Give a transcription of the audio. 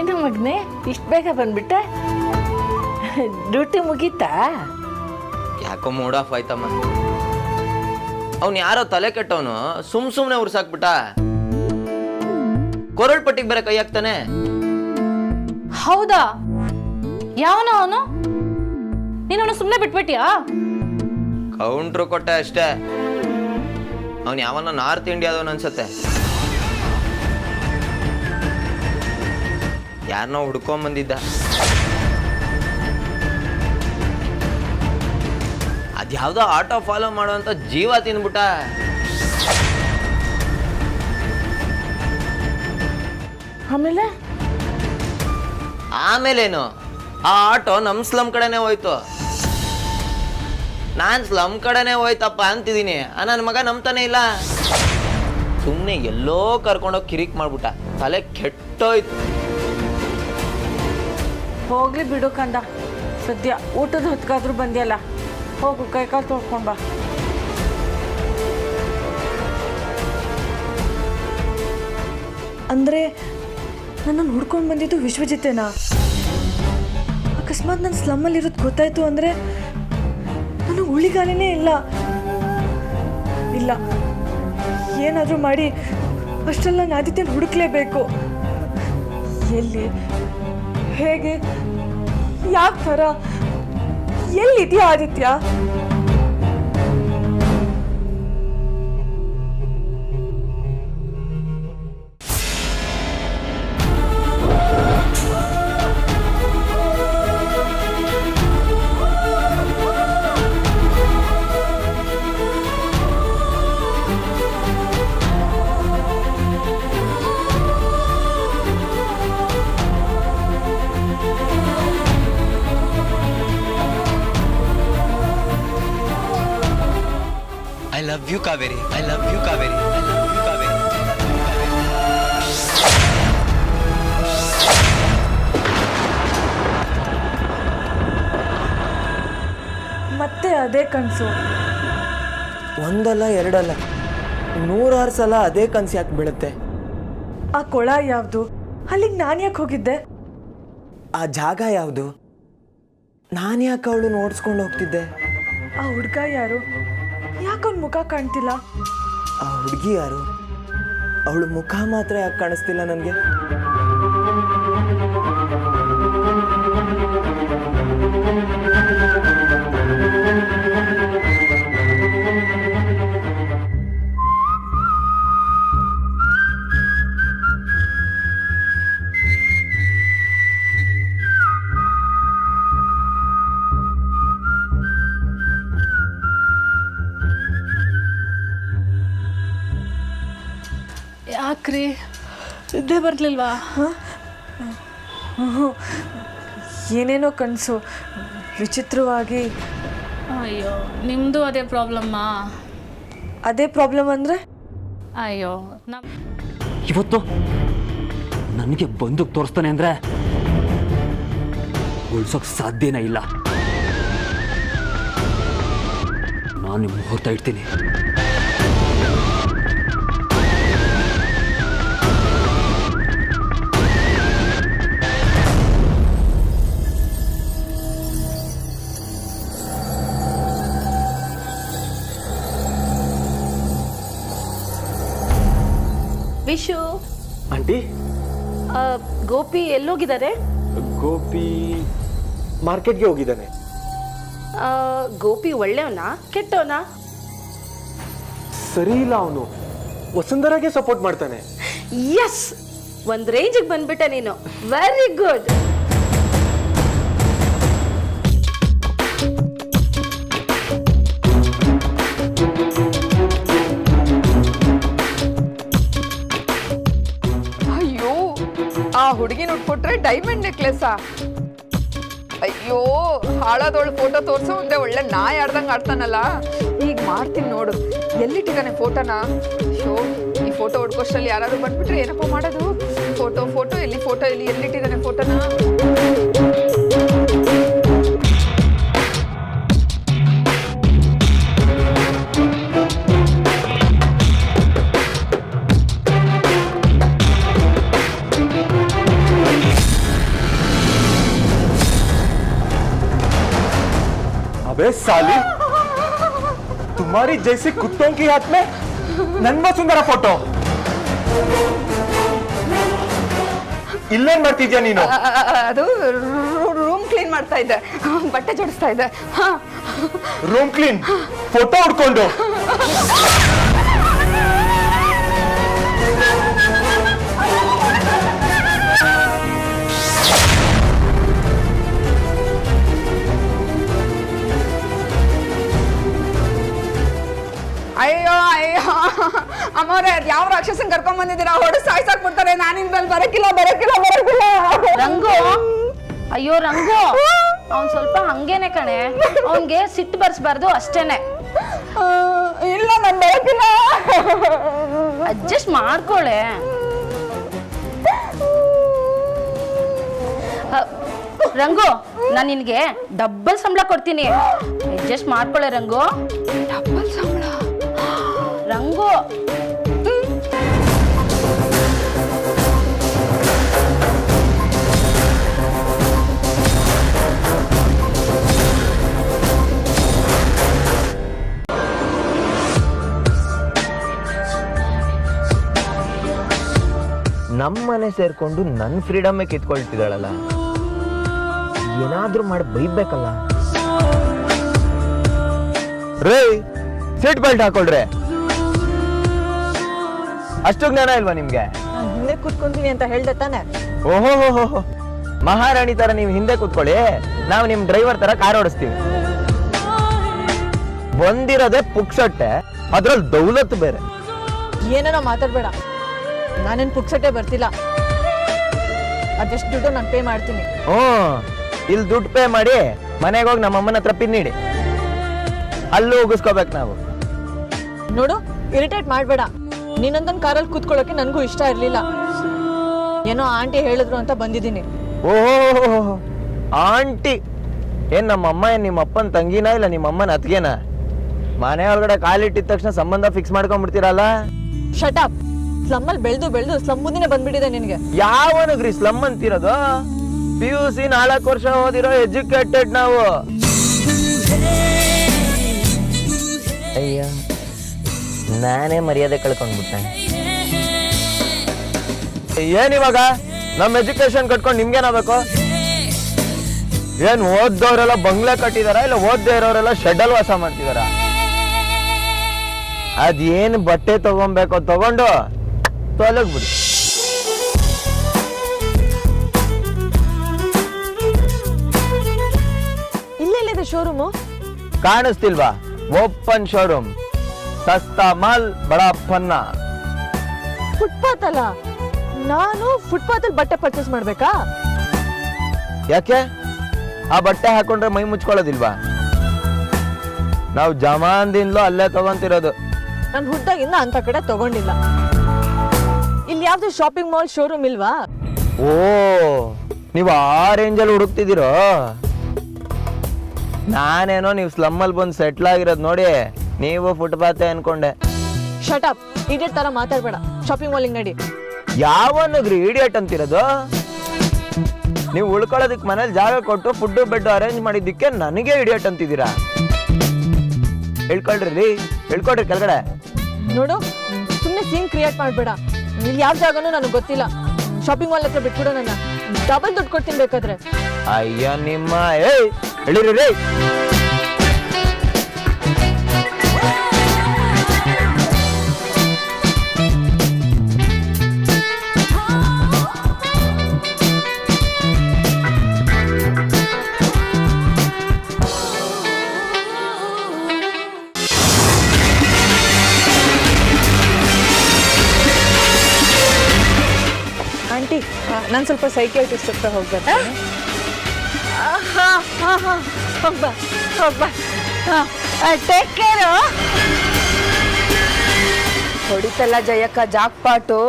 ಏನು ಮಗನೇ ಇಷ್ಟು ಬೇಗ ಬಂದ್ಬಿಟ್ಟೆ? ಡ್ಯೂಟಿ ಮುಗೀತಾ? ಯಾಕೋ ಮೂಡ್ ಆಫ್ ಆಯ್ತಮ್ಮ. ಅವ್ನು ಯಾರೋ ತಲೆ ಕೆಟ್ಟವನು ಸುಮ್ಮನೆ ಉರ್ಸಾಕ್ಬಿಟ್ಟ. ಕೊರಳ್ ಪಟ್ಟಿಗೆ ಬೇರೆ ಕೈ ಹಾಕ್ತಾನೆ. ಹೌದಾ? ಯಾವನ ಅವನು? ನೀನು ಅವನು ಸುಮ್ಮನೆ ಬಿಟ್ಬಿಟ್ಯಾ? ಕೌಂಟ್ರು ಕೊಟ್ಟೆ ಅಷ್ಟೇ. ಅವನು ಯಾವನ ನಾರ್ತ್ ಇಂಡಿಯಾದವನು ಅನ್ಸತ್ತೆ. ಯಾರನ್ನೋ ಹುಡ್ಕೊಂಬಂದಿದ್ದ. ಅದ್ಯಾವುದೋ ಆಟೋ ಫಾಲೋ ಮಾಡುವಂತ ಜೀವ ತಿಂದ್ಬಿಟ್ಟ. ಆಮೇಲೇನು ಆ ಆಟೋ ನಮ್ ಸ್ಲಮ್ ಕಡೆನೆ ಹೋಯ್ತು. ನಾನ್ ಸ್ಲಮ್ ಕಡೆನೆ ಹೋಯ್ತಪ್ಪ ಅಂತಿದ್ದೀನಿ. ನನ್ನ ಮಗ ನಂಬ್ತಾನೆ ಇಲ್ಲ. ಸುಮ್ಮನೆ ಎಲ್ಲೋ ಕರ್ಕೊಂಡೋಗಿ ಕಿರಿಕ್ ಮಾಡ್ಬಿಟ್ಟ. ತಲೆ ಕೆಟ್ಟೋಯ್ತು. ಹೋಗ್ಲಿ ಬಿಡು ಕಂದ, ಸದ್ಯ ಊಟದ ಹೊತ್ಗಾದ್ರೂ ಬಂದ್ಯಲ್ಲ, ಹೋಗು ಕೈಕಾಲು ತೊಳ್ಕೊಂಡ್ ಬಾ. ಅಂದರೆ ನನ್ನನ್ನು ಹುಡ್ಕೊಂಡು ಬಂದಿದ್ದು ವಿಶ್ವಜಿತೇನಾ? ಅಕಸ್ಮಾತ್ ನನ್ನ ಸ್ಲಮ್ಮಲ್ಲಿರೋದು ಗೊತ್ತಾಯ್ತು ಅಂದರೆ ನಾನು ಉಳಿಗಾಲನೇ ಇಲ್ಲ. ಇಲ್ಲ, ಏನಾದರೂ ಮಾಡಿ ಅಷ್ಟೆಲ್ಲ ನಾನು ಆದಿತ್ಯನ ಹುಡುಕ್ಲೇಬೇಕು. ಎಲ್ಲಿ, ಹೇಗೆ, ಯಾವ ಥರ, ಎಲ್ಲಿದೆಯಾ Aditya? I love you, Kaveri. I love you, Kaveri. I love you, Kaveri. ಮತ್ತೆ ಅದೇ ಕನಸು. ಒಂದಲ್ಲ ಎರಡಲ್ಲ 100 ಸಲ ಅದೇ ಕನಸು ಯಾಕೆ ಬೀಳುತ್ತೆ? ಆ ಕೊಳ ಯಾವುದು? ಅಲ್ಲಿಗೆ ನಾನು ಯಾಕೆ ಹೋಗಿದ್ದೆ? ಆ ಜಾಗ ಯಾವುದು? ನಾನು ಯಾಕೆ ಅವಳು ನೋಡ್ಸ್ಕೊಂಡು ಹೋಗ್ತಿದ್ದೆ? ಆ ಹುಡುಗ ಯಾರು? ಯಾಕವ್ನ ಮುಖ ಕಾಣ್ತಿಲ್ಲ? ಆ ಹುಡುಗಿ ಯಾರು? ಅವಳು ಮುಖ ಮಾತ್ರ ಯಾಕೆ ಕಾಣಿಸ್ತಿಲ್ಲ ನನಗೆ? ಯಾಕ್ರಿ ನಿದ್ದೆ ಬರ್ಲಿಲ್ವಾ? ಏನೇನೋ ಕನಸು, ವಿಚಿತ್ರವಾಗಿ. ಅಯ್ಯೋ, ನಿಮ್ಮದು ಅದೇ ಪ್ರಾಬ್ಲಮ್ಮಾ? ಅದೇ ಪ್ರಾಬ್ಲಮ್ ಅಂದರೆ? ಅಯ್ಯೋ, ಇವತ್ತು ನನಗೆ ಬಂದೂಕ್ ತೋರಿಸ್ತಾನೆ ಅಂದರೆ ಉಳ್ಸೋಕೆ ಸಾಧ್ಯನೇ ಇಲ್ಲ. ನಾನು ಮುಹೂರ್ತ ಇಡ್ತೀನಿ. ವಿಶು, ಆಂಟಿ, ಗೋಪಿ ಎಲ್ಲೋಗಿದ್ದಾರೆ? ಗೋಪಿ ಮಾರ್ಕೆಟ್ಗೆ ಹೋಗಿದ್ದಾನೆ. ಗೋಪಿ ಒಳ್ಳೆಯವನಾ ಕೆಟ್ಟವನಾ? ಸರಿ ಇಲ್ಲ, ಅವನು ವಸುಂಧರಾಗೆ ಸಪೋರ್ಟ್ ಮಾಡ್ತಾನೆ. ಎಸ್, ಒಂದು ರೇಂಜಿಗೆ ಬಂದ್ಬಿಟ್ಟೆ ನೀನು. Very good. ಆ ಹುಡುಗಿನ ಉಟ್ಕೊಟ್ರೆ ಡೈಮಂಡ್ ನೆಕ್ಲೆಸ್ಸಾ? ಅಯ್ಯೋ, ಹಾಳಾದವಳು ಫೋಟೋ ತೋರ್ಸೋ ಮುಂದೆ ಒಳ್ಳೆ ನಾಯಿ ಆಡ್ದಂಗೆ ಆಡ್ತಾನಲ್ಲ. ಈಗ ಮಾಡ್ತೀನಿ ನೋಡು. ಎಲ್ಲಿಟ್ಟಿದ್ದಾನೆ ಫೋಟೋನ? ಶೋ, ಈ ಫೋಟೋ ಹುಡ್ಕೋಷ್ಟರಲ್ಲಿ ಯಾರಾದ್ರೂ ಬಂದ್ಬಿಟ್ರೆ ಏನಪ್ಪ ಮಾಡೋದು? ಫೋಟೋ ಎಲ್ಲಿ ಎಲ್ಲಿಟ್ಟಿದ್ದಾನೆ ಫೋಟೋನ? अबे साली, तुम्हारी जैसी कुत्तों की हाथ में नन्मा सुंदर फोटो. ಇಲ್ಲೇನ್ ಮಾಡ್ತಿದ್ಯಾ ನೀನು? ಅದು ರೂಮ್ ಕ್ಲೀನ್ ಮಾಡ್ತಾ ಇದ್ದೆ, ಬಟ್ಟೆ ಜೋಡಿಸ್ತಾ ಇದ್ದೆ. ರೂಮ್ ಕ್ಲೀನ್, ಫೋಟೋ ಹುಡ್ಕೊಂಡು. ಅಯ್ಯೋ ಅಯ್ಯೋ ಅಮ್ಮವ್ರೆ, ಯಾವ ರಾಕ್ಷಸನ್ ಕರ್ಕೊಂಡ್ ಬಂದಿದ್ದೀರಾ? ಹೊಡೆ ಸಾಯ್ಸಾಕ್ ಬಿಡ್ತಾರೆ. ನಾನು ಇನ್ಮೇಲೆ ಬರಕಿಲ್ಲ. ರಂಗು, ಅಯ್ಯೋ ರಂಗು, ಅವ್ನ್ ಸ್ವಲ್ಪ ಹಂಗೇನೆ ಕಣೆ, ಅವನ್ಗೆ ಸಿಟ್ಟು ಬರ್ಸ್ಬಾರ್ದು ಅಷ್ಟೇನೆ. ಇಲ್ಲ, ನಾನು ಬರಕಿಲ್ಲ. ಅಡ್ಜಸ್ಟ್ ಮಾಡ್ಕೊಳೆ. ರಂಗು, ನಾನು ನಿನ್ಗೆ ಡಬ್ಬಲ್ ಸಂಬಳ ಕೊಡ್ತೀನಿ, ಅಡ್ಜಸ್ಟ್ ಮಾಡ್ಕೊಳೆ ರಂಗು. ಡಬ್ಬಲ್ ಸಂಬಳ? ರಂಗು, ನಮ್ಮನೆ ಸೇರ್ಕೊಂಡು ನನ್ನ ಫ್ರೀಡಮ್ಮೇ ಕಿತ್ಕೊಳ್ತಿದ್ದಾಳಲ್ಲ, ಏನಾದ್ರೂ ಮಾಡಿ ಬೈಬೇಕಲ್ಲ. ರೇ, ಸೀಟ್ ಬೆಲ್ಟ್ ಹಾಕೊಳ್ರೆ. ಅಷ್ಟು ಜ್ಞಾನ ಇಲ್ವಾ ನಿಮ್ಗೆ? ಹಿಂದೆ ಕೂತ್ಕೊಂತೀನಿ ಅಂತ ಹೇಳ್ದೆ ತಾನೆ. ಓಹೋ, ಮಹಾರಾಣಿ ತರ ನೀವು ಹಿಂದೆ ಕೂತ್ಕೊಳ್ಳಿ, ನಾವು ನಿಮ್ ಡ್ರೈವರ್ ತರ ಕಾರ್ ಓಡಿಸ್ತೀವಿ. ಬಂದಿರೋದೇ ಪುಕ್ಸಟ್ಟೆ, ಅದ್ರಲ್ಲಿ ದೌಲತ್ ಬೇರೆ. ಏನೇನೋ ಮಾತಾಡ್ಬೇಡ, ನಾನೇನು ಪುಕ್ಸಟ್ಟೆ ಬರ್ತಿಲ್ಲ. ಅದೆಷ್ಟು ದುಡ್ಡು ನಾನು ಪೇ ಮಾಡ್ತೀನಿ. ಇಲ್ಲಿ ದುಡ್ಡು ಪೇ ಮಾಡಿ ಮನೆಗೆ ಹೋಗಿ ನಮ್ಮ ಅಮ್ಮನ ಹತ್ರ ಪಿನ್ ನೀಡಿ, ಅಲ್ಲೂ ಉಗಿಸ್ಕೋಬೇಕು ನಾವು. ನೋಡು, ಇರಿಟೇಟ್ ಮಾಡಬೇಡ. ನೀನೊಂದೊಂದು ಕಾರಲ್ಲಿ ಕೂತ್ಕೊಳ್ಳೋಕೆ ನನಗೂ ಇಷ್ಟ ಇರಲಿಲ್ಲ. ಏನೋ ಆಂಟಿ ಹೇಳಿದ್ರು ಅಂತ ಬಂದಿದ್ದೀನಿ. ಓಹೋ, ಆಂಟಿ ಏನ್ ನಮ್ಮ ಅಮ್ಮ ಏನ್ ನಿಮ್ಮ ಅಪ್ಪನ ತಂಗಿನಾ ಇಲ್ಲ ನಿಮ್ಮ ಅಮ್ಮನ ಅತ್ಗೆನಾ? ಮನೆ ಒಳಗಡೆ ಕಾಲಿಟ್ಟಿದ ತಕ್ಷಣ ಸಂಬಂಧ ಫಿಕ್ಸ್ ಮಾಡ್ಕೊಂಡ್ಬಿಡ್ತೀರಲ್ಲ. ಶಟಪ್. ಸ್ಲಮ್ಮಲ್ಲಿ ಬೆಳೆದು ಸ್ಲಮ್ ಮುಂದಿನೇ ಬಂದ್ಬಿಟ್ಟಿದೆ ನಿನಗೆ. ಯಾವನಿಗ್ರಿ ಸ್ಲಮ್ ಅಂತಿರೋದು? PUC 4 ವರ್ಷ ಓದಿರೋ ಎಜುಕೇಟೆಡ್ ನಾವು. ಅಯ್ಯ, ನಾನೇ ಮರ್ಯಾದೆ ಕಳ್ಕೊಂಡ್ಬಿಟ್ಟೆ. ಏನಿವಾಗ ನಮ್ಮ ಎಜುಕೇಶನ್ ಕಟ್ಕೊಂಡು ನಿಮ್ಗೇನಾಗಬೇಕು? ಏನ್ ಓದ್ದವರೆಲ್ಲ ಬಂಗ್ಲೆ ಕಟ್ಟಿದಾರ, ಇಲ್ಲ ಓದ್ದೇ ಇರೋರೆಲ್ಲ ಶೆಡ್ಡಲ್ ವಾಸ ಮಾಡ್ತಿದಾರ? ಅದೇನು ಬಟ್ಟೆ ತಗೊಬೇಕೋ ತಗೊಂಡು ತೊಲಗ್ಬಿಡಿ. ಇಲ್ಲೆಲ್ಲಿದೆ ಶೋರೂಮು? ಕಾಣಿಸ್ತಿಲ್ವಾ? ಓಪನ್ ಶೋರೂಮ್, ಸಸ್ತಾ ಮಾಲ್ ಬಡಾ ಪನ್ನ. ಫುಟ್ಪಾತ್ ಅಲ್ಲ, ನಾನು ಫುಟ್ಪಾತ್ ಅಲ್ಲಿ ಬಟ್ಟೆ ಪರ್ಚೇಸ್ ಮಾಡ್ಬೇಕಾ? ಯಾಕೆ? ಆ ಬಟ್ಟೆ ಹಾಕೊಂಡ್ರೆ ಮೈ ಮುಚ್ಕೊಳ್ಳೋದಿಲ್ವಾ? ನಾವು ಜಮಾನ್ದಿಂದಲೂ ಅಲ್ಲೇ ತಗೊಂತಿರೋದು. ನಾನು ಹುಟ್ಟಾಗಿಂದ ಅಂತ ಕಡೆ ತಗೊಂಡಿಲ್ಲ. ಇಲ್ಲಿ ಯಾವ್ದು ಶಾಪಿಂಗ್ ಮಾಲ್ ಶೋರೂಮ್ ಇಲ್ವಾ? ಓ, ನೀವು ಆ ರೇಂಜಲ್ಲಿ ಹುಡುಕ್ತಿದ್ದೀರೋ? ನಾನೇನೋ ನೀವು ಸ್ಲಮ್ಮಲ್ಲಿ ಬಂದು ಸೆಟ್ಲ್ ಆಗಿರೋದು ನೋಡಿ ನೀವು ಫುಟ್ಪಾತೆ ಅನ್ಕೊಂಡೆ. ಶಟಪ್, ಇಡಿಯಟ್ ತರ ಮಾತಾಡ್ಬೇಡ. ಶಾಪಿಂಗ್ ಮಾಲಿಗೆ ನಡಿ. ಯಾವನಿಗ್ರಿ ಇಡಿಯಟ್ ಅಂತಿರೋದು? ನೀವು ಉಳ್ಕೊಳ್ಳೋದಕ್ಕೆ ಮನೇಲಿ ಜಾಗ ಕೊಟ್ಟು ಫುಡ್ ಬೆಡ್ ಅರೇಂಜ್ ಮಾಡಿದ್ದಕ್ಕೆ ನನಗೆ ಇಡಿಯಟ್ ಅಂತಿದ್ದೀರಾ? ಹೇಳ್ಕೊಳ್ರಿ, ಹೇಳ್ಕೊಡ್ರಿ ಕೆಳಗಡೆ. ನೋಡು, ಸುಮ್ಮನೆ ಸೀನ್ ಕ್ರಿಯೇಟ್ ಮಾಡಬೇಡ. ಇಲ್ಲಿ ಯಾವ ಜಾಗನೂ ನನಗೆ ಗೊತ್ತಿಲ್ಲ. ಶಾಪಿಂಗ್ ಮಾಲ್ ಹತ್ರ ಬಿಟ್ಬಿಡು ನನ್ನ. ಡಬಲ್ ದುಡ್ಡು ಕೊಡ್ತೀನಿ ಬೇಕಾದ್ರೆ. ಅಯ್ಯ ನಿಮ್ಮ, ಹೇಳಿರಿ ರೀ. ಆಂಟಿ, ನಾನು ಸ್ವಲ್ಪ ಸೈಕಿಯಾಟ್ರಿಸ್ಟ್ ಹತ್ರ ಹೋಗ್ಬೇಕಾ? ಹೋಗ್ಬಾ ಹೋಗ್ಬಾ. Take care. ಹೊಡಿತಲ್ಲ ಜಯಕ್ಕ ಜಾಕ್ ಪಾಟು.